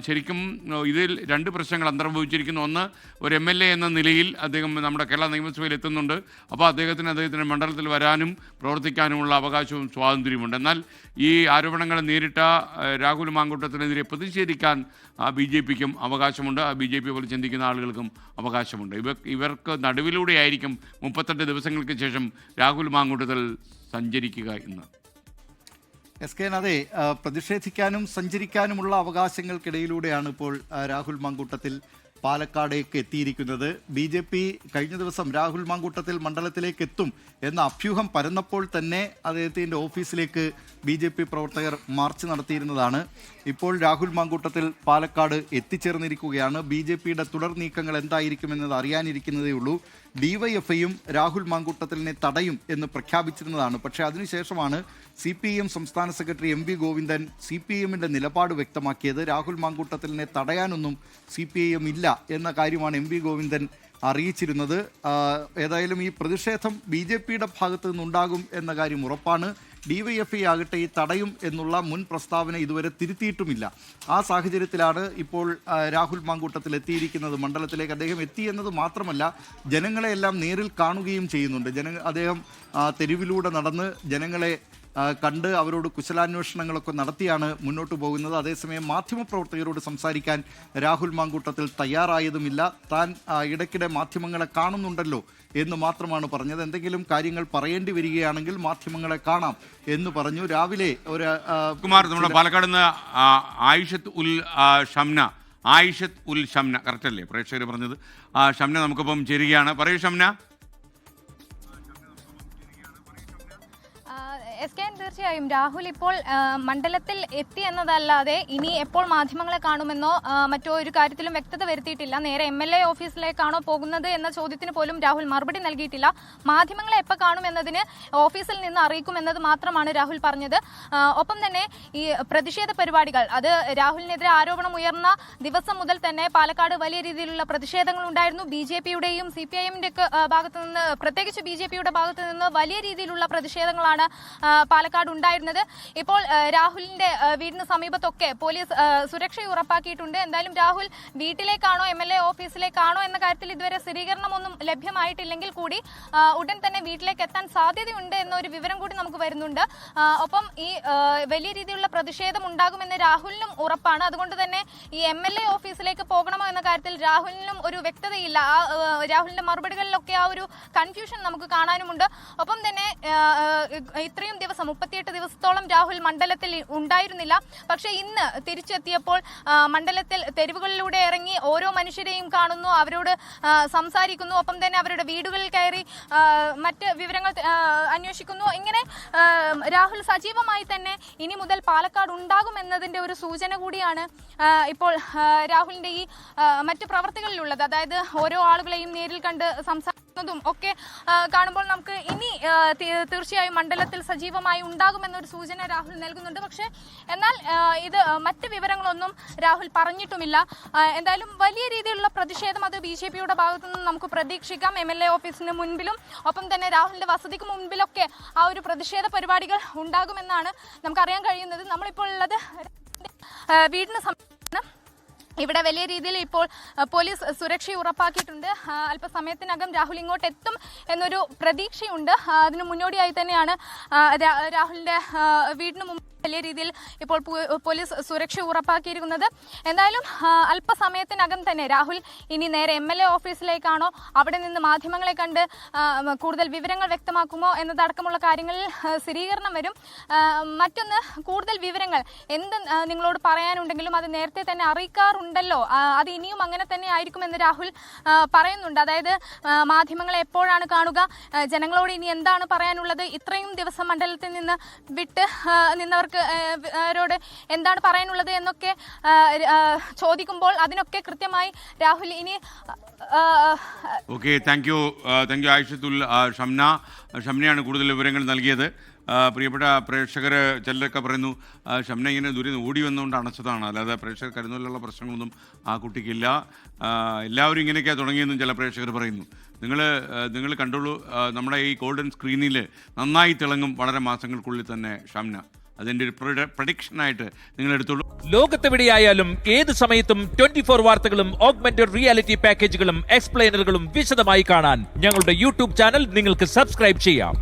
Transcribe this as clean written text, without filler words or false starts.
ശരിക്കും ഇതിൽ രണ്ട് പ്രശ്നങ്ങൾ അന്തർഭവിച്ചിരിക്കുന്നു. ഒന്ന്, ഒരു MLA എന്ന നിലയിൽ അദ്ദേഹം നമ്മുടെ കേരള നിയമസഭയിൽ എത്തുന്നുണ്ട്. അപ്പോൾ അദ്ദേഹത്തിന് മണ്ഡലത്തിൽ വരാനും പ്രവർത്തിക്കാനുമുള്ള അവകാശവും സ്വാതന്ത്ര്യമുണ്ട്. എന്നാൽ ഈ ആരോപണങ്ങൾ നേരിട്ട രാഹുൽ മാങ്കൂട്ടത്തിനെതിരെ പ്രതിഷേധിക്കാൻ BJPക്കും അവകാശമുണ്ട്. BJP പോലെ ചിന്തിക്കുന്ന ആളുകൾക്കും അവകാശമുണ്ട്. ഇവർക്ക് നടുവിലൂടെയായിരിക്കും 38 ദിവസങ്ങൾക്ക് ശേഷം രാഹുൽ മാങ്കൂട്ടത്തിൽ സഞ്ചരിക്കുക എന്ന്. അതെ, പ്രതിഷേധിക്കാനും സഞ്ചരിക്കാനുമുള്ള അവകാശങ്ങൾക്കിടയിലൂടെയാണ് ഇപ്പോൾ രാഹുൽ മാങ്കൂട്ടത്തിൽ പാലക്കാടേക്ക് എത്തിയിരിക്കുന്നത്. BJP കഴിഞ്ഞ ദിവസം രാഹുൽ മാങ്കൂട്ടത്തിൽ മണ്ഡലത്തിലേക്ക് എത്തും എന്ന അഭ്യൂഹം പരന്നപ്പോൾ തന്നെ അദ്ദേഹത്തിൻ്റെ ഓഫീസിലേക്ക് BJP പ്രവർത്തകർ മാർച്ച് നടത്തിയിരുന്നതാണ്. ഇപ്പോൾ രാഹുൽ മാങ്കൂട്ടത്തിൽ പാലക്കാട് എത്തിച്ചേർന്നിരിക്കുകയാണ്. BJPയുടെ തുടർ നീക്കങ്ങൾ എന്തായിരിക്കുമെന്നത് അറിയാനിരിക്കുന്നതേ ഉള്ളൂ. DYFIയും രാഹുൽ മാങ്കൂട്ടത്തിലിനെ തടയും എന്ന് പ്രഖ്യാപിച്ചിരുന്നതാണ്. പക്ഷേ അതിനുശേഷമാണ് CPIM സംസ്ഥാന സെക്രട്ടറി MV ഗോവിന്ദൻ CPIMന്റെ നിലപാട് വ്യക്തമാക്കിയത്. രാഹുൽ മാങ്കൂട്ടത്തിലിനെ തടയാനൊന്നും CPIM ഇല്ല എന്ന കാര്യമാണ് MV ഗോവിന്ദൻ അറിയിച്ചിരുന്നത്. ഏതായാലും ഈ പ്രതിഷേധം BJPയുടെ ഭാഗത്തു നിന്നുണ്ടാകും എന്ന കാര്യം ഉറപ്പാണ്. DYFI ആകട്ടെ ഈ തടയും എന്നുള്ള മുൻ പ്രസ്താവന ഇതുവരെ തിരുത്തിയിട്ടുമില്ല. ആ സാഹചര്യത്തിലാണ് ഇപ്പോൾ രാഹുൽ മാങ്കൂട്ടത്തിൽ എത്തിയിരിക്കുന്നത്. മണ്ഡലത്തിലേക്ക് അദ്ദേഹം എത്തി എന്നത് മാത്രമല്ല, ജനങ്ങളെയെല്ലാം നേരിൽ കാണുകയും ചെയ്യുന്നുണ്ട്. അദ്ദേഹം തെരുവിലൂടെ നടന്ന് ജനങ്ങളെ കണ്ട് അവരോട് കുശലാന്വേഷണങ്ങളൊക്കെ നടത്തിയാണ് മുന്നോട്ട് പോകുന്നത്. അതേസമയം മാധ്യമപ്രവർത്തകരോട് സംസാരിക്കാൻ രാഹുൽ മാങ്കൂട്ടത്തിൽ തയ്യാറായതുമില്ല. താൻ ഇടയ്ക്കിടെ മാധ്യമങ്ങളെ കാണുന്നുണ്ടല്ലോ എന്ന് മാത്രമാണ് പറഞ്ഞത്. എന്തെങ്കിലും കാര്യങ്ങൾ പറയേണ്ടി വരികയാണെങ്കിൽ മാധ്യമങ്ങളെ കാണാം എന്ന് പറഞ്ഞു. രാവിലെ ഒരു കുമാർ, നമ്മുടെ പാലക്കാട് നിന്ന് ആയിഷത്ത് ഉൽ ഷംന കറക്റ്റ് അല്ലേ പ്രേക്ഷകർ പറഞ്ഞത്? ഷംന നമുക്കിപ്പം ചേരുകയാണ്. പറയൂ ഷംന. തീർച്ചയായും രാഹുൽ ഇപ്പോൾ മണ്ഡലത്തിൽ എത്തി എന്നതല്ലാതെ ഇനി എപ്പോൾ മാധ്യമങ്ങളെ കാണുമെന്നോ മറ്റോ ഒരു കാര്യത്തിലും വ്യക്തത വരുത്തിയിട്ടില്ല. നേരെ MLA ഓഫീസിലേക്കാണോ പോകുന്നത് എന്ന ചോദ്യത്തിന് പോലും രാഹുൽ മറുപടി നൽകിയിട്ടില്ല. മാധ്യമങ്ങളെ എപ്പോൾ കാണുമെന്നതിന് ഓഫീസിൽ നിന്ന് അറിയിക്കുമെന്നത് മാത്രമാണ് രാഹുൽ പറഞ്ഞത്. ഒപ്പം തന്നെ ഈ പ്രതിഷേധ പരിപാടികൾ, അത് രാഹുലിനെതിരെ ആരോപണം ഉയർന്ന ദിവസം മുതൽ തന്നെ പാലക്കാട് വലിയ രീതിയിലുള്ള പ്രതിഷേധങ്ങൾ ഉണ്ടായിരുന്നു. BJPയുടെയും CPIMന്റെ ഭാഗത്തു നിന്ന്, പ്രത്യേകിച്ച് BJPയുടെ ഭാഗത്തു നിന്ന് വലിയ രീതിയിലുള്ള പ്രതിഷേധങ്ങളാണ് പാലക്കാട് ഉണ്ടായിരുന്നത്. ഇപ്പോൾ രാഹുലിന്റെ വീടിന് സമീപത്തൊക്കെ പോലീസ് സുരക്ഷ ഉറപ്പാക്കിയിട്ടുണ്ട്. എന്തായാലും രാഹുൽ വീട്ടിലേക്കാണോ MLA ഓഫീസിലേക്കാണോ എന്ന കാര്യത്തിൽ ഇതുവരെ സ്ഥിരീകരണമൊന്നും ലഭ്യമായിട്ടില്ലെങ്കിൽ കൂടി ഉടൻ തന്നെ വീട്ടിലേക്ക് എത്താൻ സാധ്യതയുണ്ട് എന്നൊരു വിവരം കൂടി നമുക്ക് വരുന്നുണ്ട്. ഒപ്പം ഈ വലിയ രീതിയിലുള്ള പ്രതിഷേധം ഉണ്ടാകുമെന്ന് രാഹുലിനും ഉറപ്പാണ്. അതുകൊണ്ട് തന്നെ ഈ MLA ഓഫീസിലേക്ക് പോകണമോ എന്ന കാര്യത്തിൽ രാഹുലിനും ഒരു വ്യക്തതയില്ല. രാഹുലിന്റെ മറുപടികളിലൊക്കെ ആ ഒരു കൺഫ്യൂഷൻ നമുക്ക് കാണാനുമുണ്ട്. ഒപ്പം തന്നെ ഇത്രയും ദിവസം 38 ദിവസത്തോളം രാഹുൽ മണ്ഡലത്തിൽ ഉണ്ടായിരുന്നില്ല. പക്ഷെ ഇന്ന് തിരിച്ചെത്തിയപ്പോൾ മണ്ഡലത്തിൽ തെരുവുകളിലൂടെ ഇറങ്ങി ഓരോ മനുഷ്യരെയും കാണുന്നു, അവരോട് സംസാരിക്കുന്നു, ഒപ്പം തന്നെ അവരുടെ വീടുകളിൽ കയറി മറ്റ് വിവരങ്ങൾ അന്വേഷിക്കുന്നു. ഇങ്ങനെ രാഹുൽ സജീവമായി തന്നെ ഇനി മുതൽ പാലക്കാട് ഉണ്ടാകുമെന്നതിന്റെ ഒരു സൂചന കൂടിയാണ് ഇപ്പോൾ രാഹുലിന്റെ ഈ മറ്റ് പ്രവർത്തികളിലുള്ളത്. അതായത് ഓരോ ആളുകളെയും നേരിൽ കണ്ട് സംസാരിക്കുന്നതും ഒക്കെ കാണുമ്പോൾ നമുക്ക് ഇനി തീർച്ചയായും മണ്ഡലത്തിൽ സജീവമായി ഉണ്ടാകുമെന്നൊരു സൂചന രാഹുൽ നൽകുന്നുണ്ട്. പക്ഷേ എന്നാൽ ഇത് മറ്റ് വിവരങ്ങളൊന്നും രാഹുൽ പറഞ്ഞിട്ടുമില്ല. എന്തായാലും വലിയ രീതിയിലുള്ള പ്രതിഷേധം അത് BJPയുടെ ഭാഗത്തു നിന്ന് നമുക്ക് പ്രതീക്ഷിക്കാം. MLA ഓഫീസിന് മുൻപിലും ഒപ്പം തന്നെ രാഹുലിന്റെ വസതിക്ക് മുൻപിലൊക്കെ ആ ഒരു പ്രതിഷേധ പരിപാടികൾ ഉണ്ടാകുമെന്നാണ് നമുക്കറിയാൻ കഴിയുന്നത്. നമ്മളിപ്പോൾ ഉള്ളത് വീടിന് സമീപം. ഇവിടെ വലിയ രീതിയിൽ ഇപ്പോൾ പോലീസ് സുരക്ഷ ഉറപ്പാക്കിയിട്ടുണ്ട്. അല്പസമയത്തിനകം രാഹുൽ ഇങ്ങോട്ട് എത്തും എന്നൊരു പ്രതീക്ഷയുണ്ട്. അതിന് മുന്നോടിയായി തന്നെയാണ് രാഹുലിന്റെ വീടിന് മുമ്പ് വലിയ രീതിയിൽ ഇപ്പോൾ പോലീസ് സുരക്ഷ ഉറപ്പാക്കിയിരിക്കുന്നത്. എന്തായാലും അല്പസമയത്തിനകം തന്നെ രാഹുൽ ഇനി നേരെ MLA ഓഫീസിലേക്കാണോ, അവിടെ നിന്ന് മാധ്യമങ്ങളെ കണ്ട് കൂടുതൽ വിവരങ്ങൾ വ്യക്തമാക്കുമോ എന്നതടക്കമുള്ള കാര്യങ്ങളിൽ സ്ഥിരീകരണം വരും. മറ്റൊന്ന്, കൂടുതൽ വിവരങ്ങൾ എന്ത് നിങ്ങളോട് പറയാനുണ്ടെങ്കിലും അത് നേരത്തെ തന്നെ അറിയിക്കാറുണ്ടല്ലോ, അത് ഇനിയും അങ്ങനെ തന്നെ ആയിരിക്കുമെന്ന് രാഹുൽ പറയുന്നുണ്ട്. അതായത് മാധ്യമങ്ങളെ എപ്പോഴാണ് കാണുക, ജനങ്ങളോട് ഇനി എന്താണ് പറയാനുള്ളത്, ഇത്രയും ദിവസം മണ്ഡലത്തിൽ നിന്ന് വിട്ട് നിന്നവർക്ക് ോട് എന്താണ് പറയാനുള്ളത് എന്നൊക്കെ ചോദിക്കുമ്പോൾ അതിനൊക്കെ കൃത്യമായി രാഹുൽ ഇനി താങ്ക് യു ആയിഷത്തുൽ ഷംനയാണ് കൂടുതൽ വിവരങ്ങൾ നൽകിയത്. പ്രിയപ്പെട്ട പ്രേക്ഷകർ ചിലരൊക്കെ പറയുന്നു ഷംന ഇങ്ങനെ ദൂരെ ഓടി വന്നുകൊണ്ട് അണച്ചതാണ്, അല്ലാതെ പ്രേക്ഷകർ കരുതലുള്ള പ്രശ്നങ്ങളൊന്നും ആ കുട്ടിക്കില്ല, എല്ലാവരും ഇങ്ങനെയൊക്കെയാണ് തുടങ്ങിയെന്നും ചില പ്രേക്ഷകർ പറയുന്നു. നിങ്ങൾ കണ്ടോളൂ, നമ്മുടെ ഈ ഗോൾഡൻ സ്ക്രീനിൽ നന്നായി തിളങ്ങും വളരെ മാസങ്ങൾക്കുള്ളിൽ തന്നെ ഷംന. അതിൻ്റെ ഒരു പ്രഡിക്ഷനായിട്ട് നിങ്ങൾ എടുത്തോളൂ. ലോകത്തെവിടെയായാലും ഏത് സമയത്തും 24 വാർത്തകളും ഓഗ്മെന്റഡ് റിയാലിറ്റി പാക്കേജുകളും എക്സ്പ്ലെയിനറുകളും വിശദമായി കാണാൻ ഞങ്ങളുടെ യൂട്യൂബ് ചാനൽ നിങ്ങൾക്ക് സബ്സ്ക്രൈബ് ചെയ്യാം.